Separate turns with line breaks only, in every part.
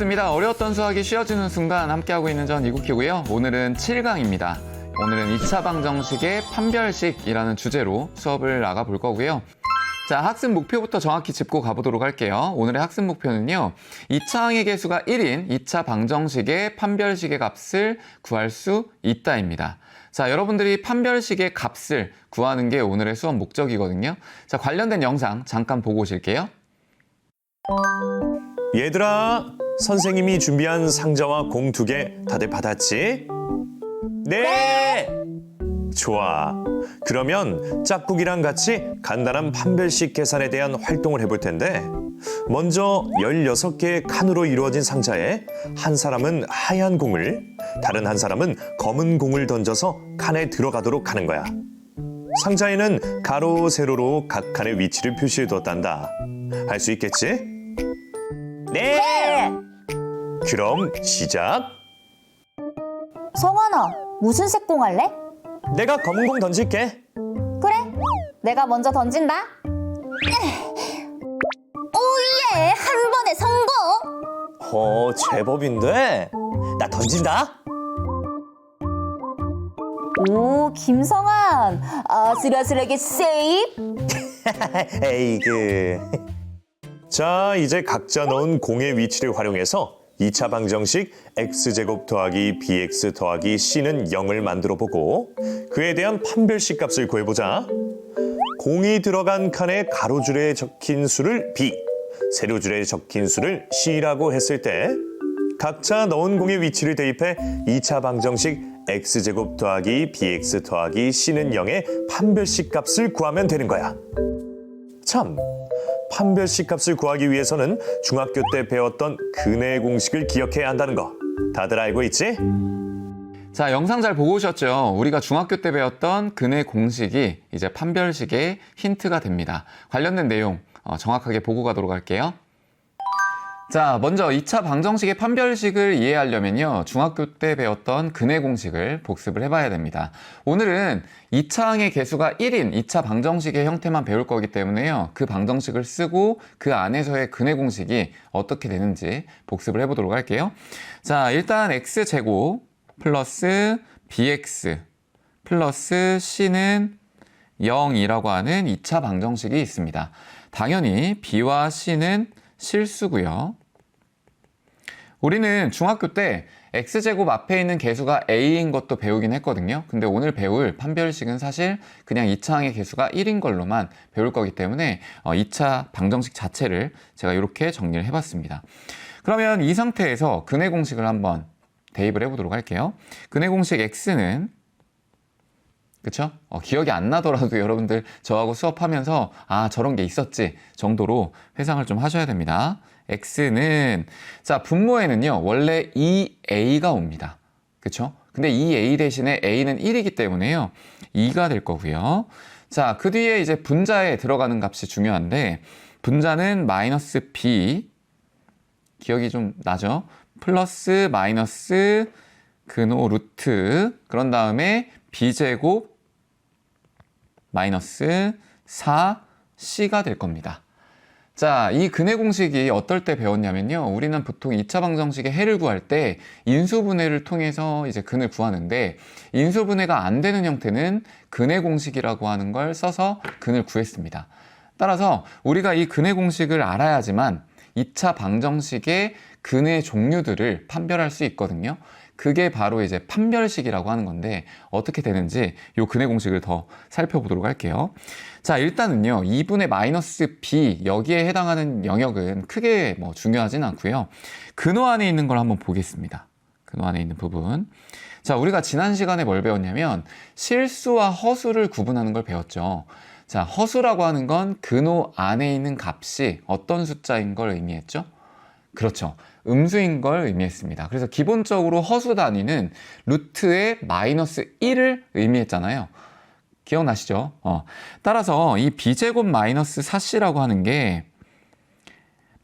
반갑습니다. 어려웠던 수학이 쉬워지는 순간 함께하고 있는 전 이국희고요. 오늘은 7강입니다. 오늘은 2차 방정식의 판별식이라는 주제로 수업을 나가볼 거고요. 자, 학습 목표부터 정확히 짚고 가보도록 할게요. 오늘의 학습 목표는요, 2차항의 개수가 1인 2차 방정식의 판별식의 값을 구할 수 있다입니다. 자, 여러분들이 판별식의 값을 구하는 게 오늘의 수업 목적이거든요. 자, 관련된 영상 잠깐 보고 오실게요.
얘들아, 선생님이 준비한 상자와 공 2개 다들 받았지? 네! 좋아. 그러면 짝꿍이랑 같이 간단한 판별식 계산에 대한 활동을 해볼 텐데, 먼저 16개의 칸으로 이루어진 상자에 한 사람은 하얀 공을, 다른 한 사람은 검은 공을 던져서 칸에 들어가도록 하는 거야. 상자에는 가로, 세로로 각 칸의 위치를 표시해 두었단다. 할 수 있겠지? 네! 그럼 시작!
성환아, 무슨 색 공 할래?
내가 검은 공 던질게.
그래, 내가 먼저 던진다. 오예, 한 번에 성공!
제법인데? 나 던진다?
오, 김성환, 아슬아슬하게 세이브.
에이그. 자, 이제 각자 넣은 공의 위치를 활용해서 2차 방정식 x제곱 더하기 bx 더하기 c는 0을 만들어 보고 그에 대한 판별식 값을 구해보자. 공이 들어간 칸에 가로줄에 적힌 수를 b, 세로줄에 적힌 수를 c라고 했을 때 각자 넣은 공의 위치를 대입해 2차 방정식 x제곱 더하기 bx 더하기 c는 0의 판별식 값을 구하면 되는 거야. 참, 판별식 값을 구하기 위해서는 중학교 때 배웠던 근의 공식을 기억해야 한다는 거 다들 알고 있지?
자, 영상 잘 보고 오셨죠? 우리가 중학교 때 배웠던 근의 공식이 이제 판별식의 힌트가 됩니다. 관련된 내용 정확하게 보고 가도록 할게요. 자, 먼저 2차 방정식의 판별식을 이해하려면요, 중학교 때 배웠던 근의 공식을 복습을 해봐야 됩니다. 오늘은 2차항의 개수가 1인 2차 방정식의 형태만 배울 거기 때문에요, 그 방정식을 쓰고 그 안에서의 근의 공식이 어떻게 되는지 복습을 해보도록 할게요. 자, 일단 x제곱 플러스 bx 플러스 c는 0이라고 하는 2차 방정식이 있습니다. 당연히 b와 c는 실수고요. 우리는 중학교 때 x제곱 앞에 있는 개수가 a인 것도 배우긴 했거든요. 근데 오늘 배울 판별식은 사실 그냥 2차항의 개수가 1인 걸로만 배울 거기 때문에 2차 방정식 자체를 제가 이렇게 정리를 해봤습니다. 그러면 이 상태에서 근의 공식을 한번 대입을 해보도록 할게요. 근의 공식 x는, 그쵸? 기억이 안 나더라도 여러분들 저하고 수업하면서 저런 게 있었지 정도로 회상을 좀 하셔야 됩니다. x는, 자, 분모에는요 원래 2a가 옵니다. 그쵸? 근데 2a 대신에 a는 1이기 때문에요 2가 될 거고요. 자, 그 뒤에 이제 분자에 들어가는 값이 중요한데, 분자는 마이너스 b, 기억이 좀 나죠? 플러스 마이너스 근호 루트, 그런 다음에 b제곱 마이너스 4c가 될 겁니다. 자, 이 근의 공식이 어떨 때 배웠냐면요, 우리는 보통 2차 방정식의 해를 구할 때 인수분해를 통해서 이제 근을 구하는데, 인수분해가 안 되는 형태는 근의 공식이라고 하는 걸 써서 근을 구했습니다. 따라서 우리가 이 근의 공식을 알아야지만 2차 방정식의 근의 종류들을 판별할 수 있거든요. 그게 바로 이제 판별식이라고 하는 건데, 어떻게 되는지 요 근의 공식을 더 살펴보도록 할게요. 자, 일단은요 2분의 마이너스 b, 여기에 해당하는 영역은 크게 중요하진 않고요. 근호 안에 있는 걸 한번 보겠습니다. 근호 안에 있는 부분. 자, 우리가 지난 시간에 뭘 배웠냐면 실수와 허수를 구분하는 걸 배웠죠. 자, 허수라고 하는 건 근호 안에 있는 값이 어떤 숫자인 걸 의미했죠? 그렇죠, 음수인 걸 의미했습니다. 그래서 기본적으로 허수 단위는 루트의 마이너스 1을 의미했잖아요. 기억나시죠? 따라서 이 b제곱 마이너스 4c라고 하는 게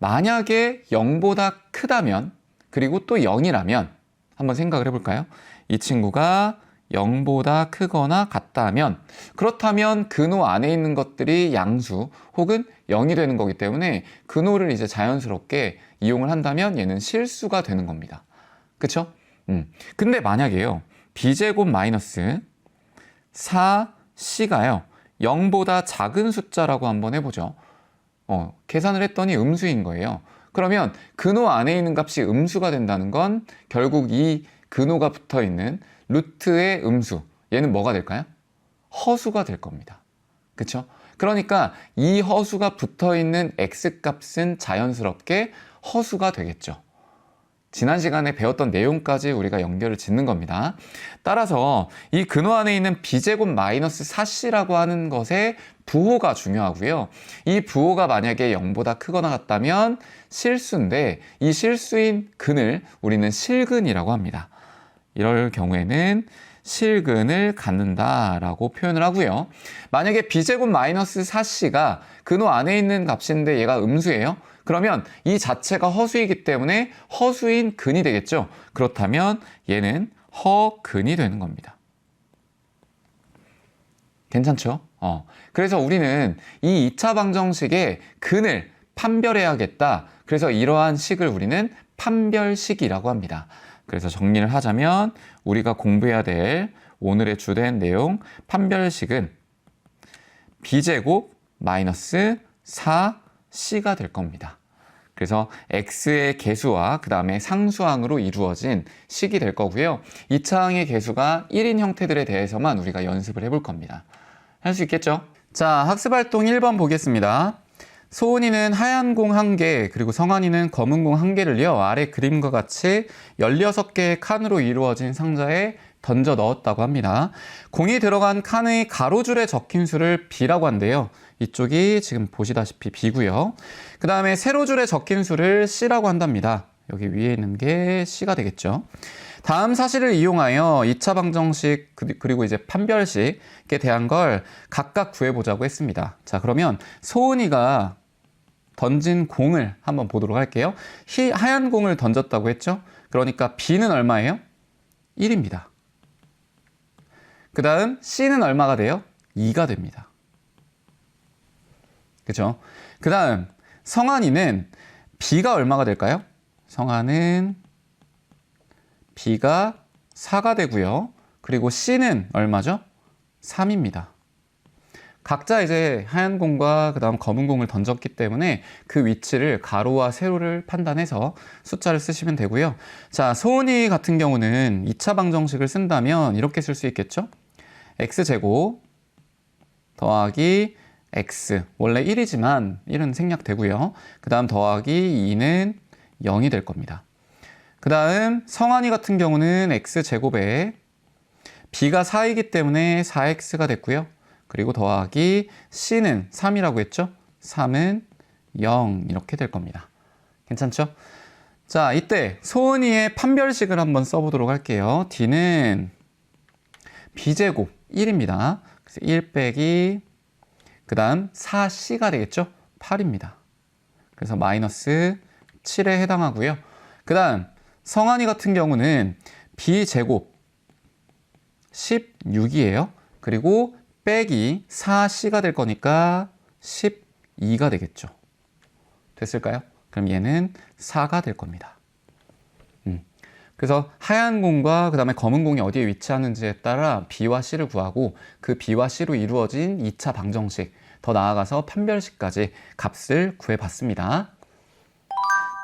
만약에 0보다 크다면, 그리고 또 0이라면 한번 생각을 해볼까요? 이 친구가 0보다 크거나 같다면, 그렇다면 근호 안에 있는 것들이 양수 혹은 0이 되는 거기 때문에 근호를 이제 자연스럽게 이용을 한다면 얘는 실수가 되는 겁니다. 그쵸? 근데 만약에요, b제곱 마이너스 4c가요 0보다 작은 숫자라고 한번 해보죠. 계산을 했더니 음수인 거예요. 그러면 근호 안에 있는 값이 음수가 된다는 건 결국 이 근호가 붙어 있는 루트의 음수, 얘는 뭐가 될까요? 허수가 될 겁니다. 그쵸? 그러니까 이 허수가 붙어 있는 x값은 자연스럽게 허수가 되겠죠. 지난 시간에 배웠던 내용까지 우리가 연결을 짓는 겁니다. 따라서 이 근호 안에 있는 b제곱 마이너스 4c라고 하는 것의 부호가 중요하고요. 이 부호가 만약에 0보다 크거나 같다면 실수인데, 이 실수인 근을 우리는 실근이라고 합니다. 이럴 경우에는 실근을 갖는다라고 표현을 하고요. 만약에 b제곱 마이너스 4c가 근호 안에 있는 값인데 얘가 음수예요. 그러면 이 자체가 허수이기 때문에 허수인 근이 되겠죠. 그렇다면 얘는 허근이 되는 겁니다. 괜찮죠? 그래서 우리는 이 2차 방정식의 근을 판별해야겠다. 그래서 이러한 식을 우리는 판별식이라고 합니다. 그래서 정리를 하자면 우리가 공부해야 될 오늘의 주된 내용, 판별식은 b제곱 마이너스 4c가 될 겁니다. 그래서 x의 개수와 그 다음에 상수항으로 이루어진 식이 될 거고요. 2차항의 개수가 1인 형태들에 대해서만 우리가 연습을 해볼 겁니다. 할 수 있겠죠? 자, 학습활동 1번 보겠습니다. 소은이는 하얀 공 1개, 그리고 성한이는 검은 공 1개를요, 아래 그림과 같이 16개의 칸으로 이루어진 상자에 던져 넣었다고 합니다. 공이 들어간 칸의 가로줄에 적힌 수를 b라고 한대요. 이쪽이 지금 보시다시피 b고요. 그 다음에 세로줄에 적힌 수를 c라고 한답니다. 여기 위에 있는 게 c가 되겠죠. 다음 사실을 이용하여 2차 방정식 그리고 이제 판별식에 대한 걸 각각 구해보자고 했습니다. 자, 그러면 소은이가 던진 공을 한번 보도록 할게요. 하얀 공을 던졌다고 했죠? 그러니까 b는 얼마예요? 1입니다. 그 다음 c는 얼마가 돼요? 2가 됩니다. 그죠? 그 다음 성한이는 b가 얼마가 될까요? 성한은 b가 4가 되고요. 그리고 c는 얼마죠? 3입니다. 각자 이제 하얀 공과 그 다음 검은 공을 던졌기 때문에 그 위치를 가로와 세로를 판단해서 숫자를 쓰시면 되고요. 자, 소은이 같은 경우는 2차 방정식을 쓴다면 이렇게 쓸 수 있겠죠? x제곱 더하기 x, 원래 1이지만 1은 생략되고요. 그 다음 더하기 2는 0이 될 겁니다. 그 다음 성한이 같은 경우는 x제곱에 b가 4이기 때문에 4x가 됐고요. 그리고 더하기 c는 3이라고 했죠? 3은 0 이렇게 될 겁니다. 괜찮죠? 자, 이때 소은이의 판별식을 한번 써보도록 할게요. d는 b제곱 1입니다. 그래서 1 빼기 그 다음 4c가 되겠죠? 8입니다. 그래서 마이너스 7에 해당하고요. 그 다음 성한이 같은 경우는 b제곱 16이에요. 그리고 빼기 4c가 될 거니까 12가 되겠죠. 됐을까요? 그럼 얘는 4가 될 겁니다. 그래서 하얀 공과 그 다음에 검은 공이 어디에 위치하는지에 따라 b와 c를 구하고 그 b와 c로 이루어진 2차 방정식, 더 나아가서 판별식까지 값을 구해봤습니다.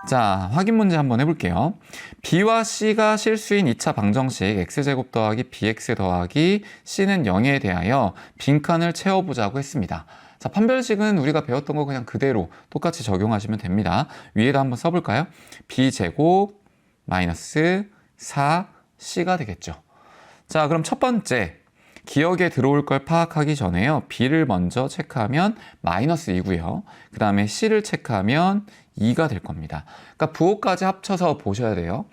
자, 확인 문제 한번 해볼게요. b와 c가 실수인 2차 방정식 x제곱 더하기 bx 더하기 c는 0에 대하여 빈칸을 채워보자고 했습니다. 자, 판별식은 우리가 배웠던 거 그냥 그대로 똑같이 적용하시면 됩니다. 위에다 한번 써볼까요? b제곱 마이너스 4c가 되겠죠. 자, 그럼 첫 번째, 기억에 들어올 걸 파악하기 전에요, b를 먼저 체크하면 마이너스 2고요. 그 다음에 c를 체크하면 2가 될 겁니다. 그러니까 부호까지 합쳐서 보셔야 돼요.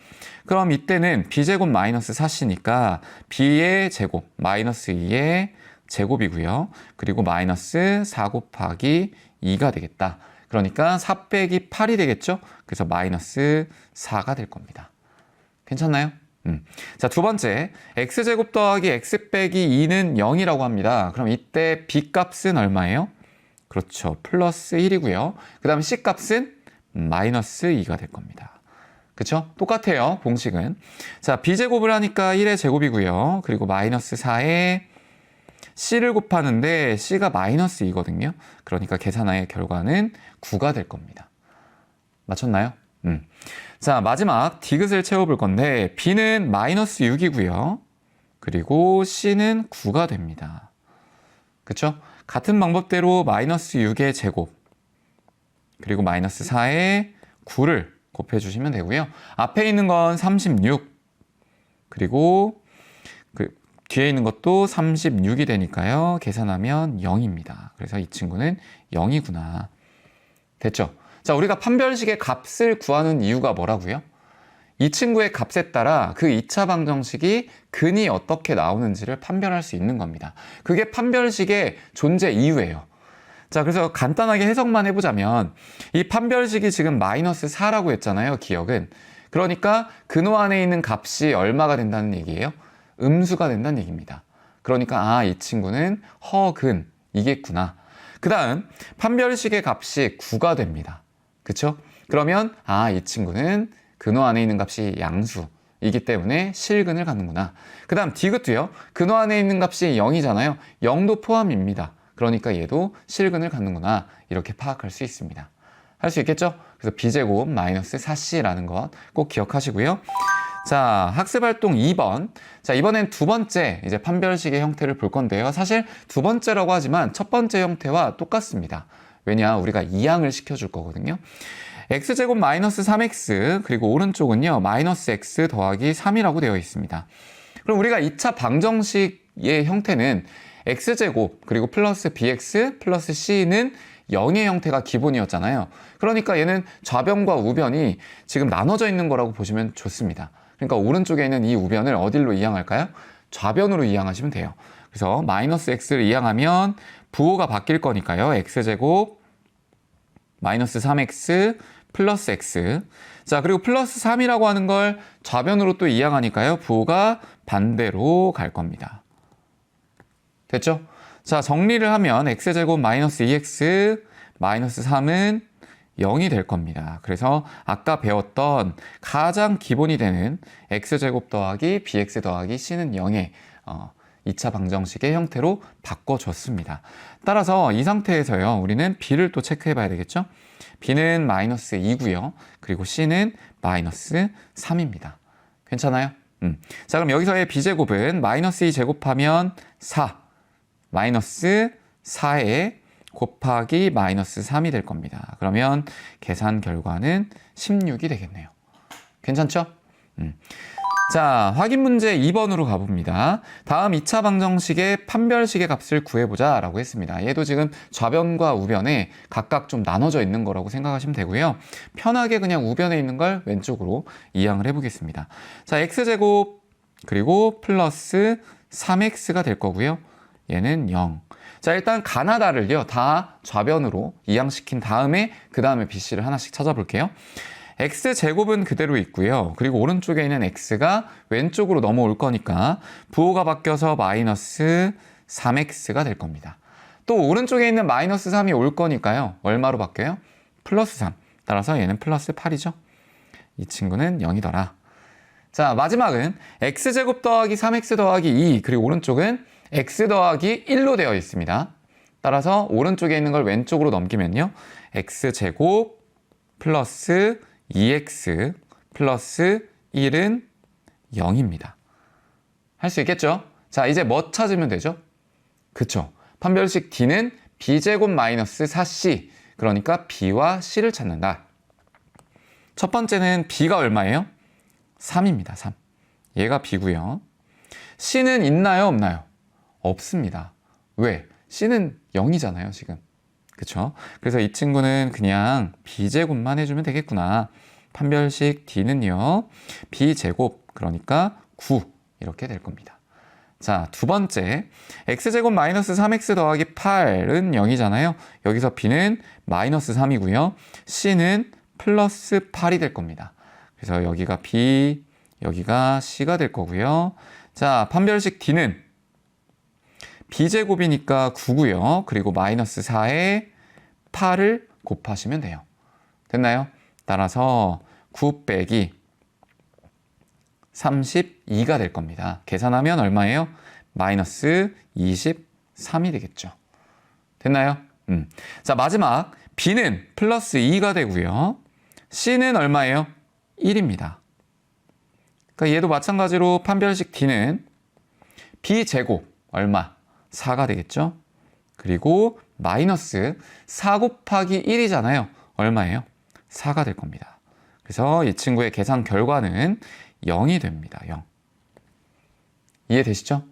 그럼 이때는 b제곱 마이너스 4c니까 b의 제곱 마이너스 2의 제곱이고요. 그리고 마이너스 4 곱하기 2가 되겠다. 그러니까 4 빼기 8이 되겠죠? 그래서 마이너스 4가 될 겁니다. 괜찮나요? 자, 두 번째, x제곱 더하기 x 빼기 2는 0이라고 합니다. 그럼 이때 b 값은 얼마예요? 그렇죠. 플러스 1이고요. 그 다음에 c 값은 마이너스 2가 될 겁니다. 그쵸? 똑같아요. 공식은. 자, b제곱을 하니까 1의 제곱이고요. 그리고 마이너스 4에 c를 곱하는데 c가 마이너스 2거든요. 그러니까 계산하의 결과는 9가 될 겁니다. 맞췄나요? 자, 마지막 디귿을 채워볼 건데 b는 마이너스 6이고요. 그리고 c는 9가 됩니다. 그쵸? 같은 방법대로 마이너스 6의 제곱 그리고 마이너스 4의 9를 곱해주시면 되고요. 앞에 있는 건 36 그리고 뒤에 있는 것도 36이 되니까요. 계산하면 0입니다. 그래서 이 친구는 0이구나. 됐죠? 자, 우리가 판별식의 값을 구하는 이유가 뭐라고요? 이 친구의 값에 따라 그 2차 방정식이 근이 어떻게 나오는지를 판별할 수 있는 겁니다. 그게 판별식의 존재 이유예요. 자, 그래서 간단하게 해석만 해보자면 이 판별식이 지금 마이너스 4라고 했잖아요. 기억은. 그러니까 근호 안에 있는 값이 얼마가 된다는 얘기예요? 음수가 된다는 얘기입니다. 그러니까 이 친구는 허근이겠구나. 그 다음 판별식의 값이 9가 됩니다. 그쵸? 그러면 이 친구는 근호 안에 있는 값이 양수이기 때문에 실근을 갖는구나. 그 다음 디귿도요. 근호 안에 있는 값이 0이잖아요. 0도 포함입니다. 그러니까 얘도 실근을 갖는구나. 이렇게 파악할 수 있습니다. 할 수 있겠죠? 그래서 b제곱 마이너스 4c라는 것 꼭 기억하시고요. 자, 학습활동 2번. 자, 이번엔 두 번째 이제 판별식의 형태를 볼 건데요. 사실 두 번째라고 하지만 첫 번째 형태와 똑같습니다. 왜냐? 우리가 이항을 시켜줄 거거든요. x제곱 마이너스 3x 그리고 오른쪽은요. 마이너스 x 더하기 3이라고 되어 있습니다. 그럼 우리가 2차 방정식의 형태는 x제곱 그리고 플러스 bx 플러스 c는 0의 형태가 기본이었잖아요. 그러니까 얘는 좌변과 우변이 지금 나눠져 있는 거라고 보시면 좋습니다. 그러니까 오른쪽에 있는 이 우변을 어디로 이항할까요? 좌변으로 이항하시면 돼요. 그래서 마이너스 x를 이항하면 부호가 바뀔 거니까요. x제곱 마이너스 3x 플러스 x. 자, 그리고 플러스 3이라고 하는 걸 좌변으로 또 이항하니까요. 부호가 반대로 갈 겁니다. 됐죠? 자, 정리를 하면 x제곱 마이너스 2x 마이너스 3은 0이 될 겁니다. 그래서 아까 배웠던 가장 기본이 되는 x제곱 더하기 bx 더하기 c는 0의 2차 방정식의 형태로 바꿔줬습니다. 따라서 이 상태에서요. 우리는 b를 또 체크해 봐야 되겠죠? b는 마이너스 2고요. 그리고 c는 마이너스 3입니다. 괜찮아요? 자, 그럼 여기서의 b제곱은 마이너스 2 제곱하면 4 마이너스 4에 곱하기 마이너스 3이 될 겁니다. 그러면 계산 결과는 16이 되겠네요. 괜찮죠? 자, 확인 문제 2번으로 가봅니다. 다음 2차 방정식의 판별식의 값을 구해보자 라고 했습니다. 얘도 지금 좌변과 우변에 각각 좀 나눠져 있는 거라고 생각하시면 되고요. 편하게 그냥 우변에 있는 걸 왼쪽으로 이항을 해보겠습니다. 자, x제곱 그리고 플러스 3x가 될 거고요. 얘는 0. 자, 일단 가나다를요 다 좌변으로 이항시킨 다음에 그 다음에 bc를 하나씩 찾아볼게요. x제곱은 그대로 있고요. 그리고 오른쪽에 있는 x가 왼쪽으로 넘어올 거니까 부호가 바뀌어서 마이너스 3x가 될 겁니다. 또 오른쪽에 있는 마이너스 3이 올 거니까요. 얼마로 바뀌어요? 플러스 3. 따라서 얘는 플러스 8이죠. 이 친구는 0이더라. 자, 마지막은 x제곱 더하기 3x 더하기 2 그리고 오른쪽은 x 더하기 1로 되어 있습니다. 따라서 오른쪽에 있는 걸 왼쪽으로 넘기면요. x제곱 플러스 2x 플러스 1은 0입니다. 할 수 있겠죠? 자, 이제 뭐 찾으면 되죠? 그쵸. 판별식 D는 b제곱 마이너스 4c 그러니까 b와 c를 찾는다. 첫 번째는 b가 얼마예요? 3입니다. 3. 얘가 b고요. c는 있나요? 없나요? 없습니다. 왜? c는 0이잖아요, 지금. 그쵸? 그래서 이 친구는 그냥 b제곱만 해주면 되겠구나. 판별식 D는요, b제곱, 그러니까 9 이렇게 될 겁니다. 자, 두 번째, x제곱 마이너스 3x 더하기 8은 0이잖아요. 여기서 b는 마이너스 3이고요. c는 플러스 8이 될 겁니다. 그래서 여기가 b, 여기가 C가 될 거고요. 자, 판별식 D는 B제곱이니까 9고요. 그리고 마이너스 4에 8을 곱하시면 돼요. 됐나요? 따라서 9 빼기 32가 될 겁니다. 계산하면 얼마예요? 마이너스 23이 되겠죠. 됐나요? 자, 마지막 B는 플러스 2가 되고요. C는 얼마예요? 1입니다. 그러니까 얘도 마찬가지로 판별식 D는 B제곱 얼마? 4가 되겠죠. 그리고 마이너스 4 곱하기 1이잖아요. 얼마예요? 4가 될 겁니다. 그래서 이 친구의 계산 결과는 0이 됩니다. 0. 이해되시죠?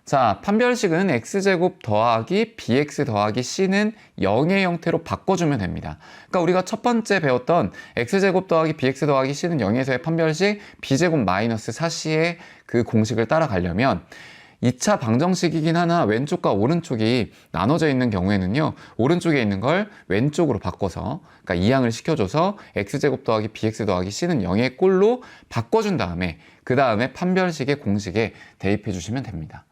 자, 판별식은 x제곱 더하기 bx 더하기 c는 0의 형태로 바꿔주면 됩니다. 그러니까 우리가 첫 번째 배웠던 x제곱 더하기 bx 더하기 c는 0에서의 판별식 b제곱 마이너스 4c의 그 공식을 따라가려면 2차 방정식이긴 하나 왼쪽과 오른쪽이 나눠져 있는 경우에는요, 오른쪽에 있는 걸 왼쪽으로 바꿔서, 그러니까 이항을 시켜줘서 x제곱 더하기 bx 더하기 c는 0의 꼴로 바꿔준 다음에 그 다음에 판별식의 공식에 대입해 주시면 됩니다.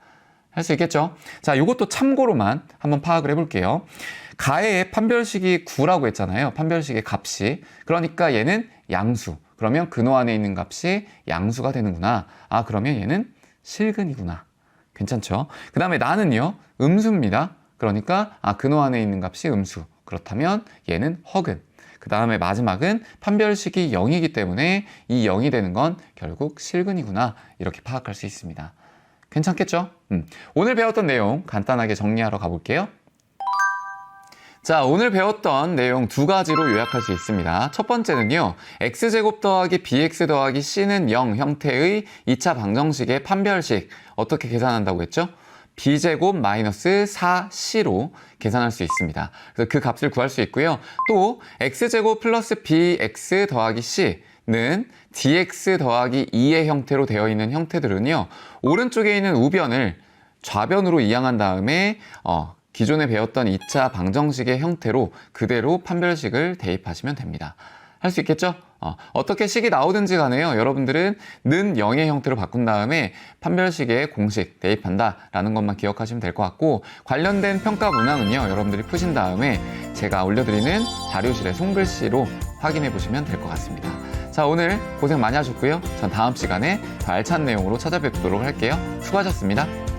할 수 있겠죠? 자, 이것도 참고로만 한번 파악을 해볼게요. 가의 판별식이 9라고 했잖아요. 판별식의 값이. 그러니까 얘는 양수. 그러면 근호 안에 있는 값이 양수가 되는구나. 아, 그러면 얘는 실근이구나. 괜찮죠? 그 다음에 나는요, 음수입니다. 그러니까 근호 안에 있는 값이 음수. 그렇다면 얘는 허근. 그 다음에 마지막은 판별식이 0이기 때문에 이 0이 되는 건 결국 실근이구나. 이렇게 파악할 수 있습니다. 괜찮겠죠? 오늘 배웠던 내용 간단하게 정리하러 가볼게요. 자, 오늘 배웠던 내용 두 가지로 요약할 수 있습니다. 첫 번째는요, x제곱 더하기 bx 더하기 c는 0 형태의 2차 방정식의 판별식 어떻게 계산한다고 했죠? b제곱 마이너스 4c로 계산할 수 있습니다. 그래서 그 값을 구할 수 있고요. 또 x제곱 플러스 bx 더하기 c는 dx 더하기 2의 형태로 되어 있는 형태들은요, 오른쪽에 있는 우변을 좌변으로 이항한 다음에 기존에 배웠던 2차 방정식의 형태로 그대로 판별식을 대입하시면 됩니다. 할 수 있겠죠? 어떻게 식이 나오든지 간에요, 여러분들은 는 0의 형태로 바꾼 다음에 판별식의 공식 대입한다 라는 것만 기억하시면 될 것 같고, 관련된 평가 문항은요, 여러분들이 푸신 다음에 제가 올려드리는 자료실의 손글씨로 확인해 보시면 될 것 같습니다. 자, 오늘 고생 많이 하셨고요. 전 다음 시간에 더 알찬 내용으로 찾아뵙도록 할게요. 수고하셨습니다.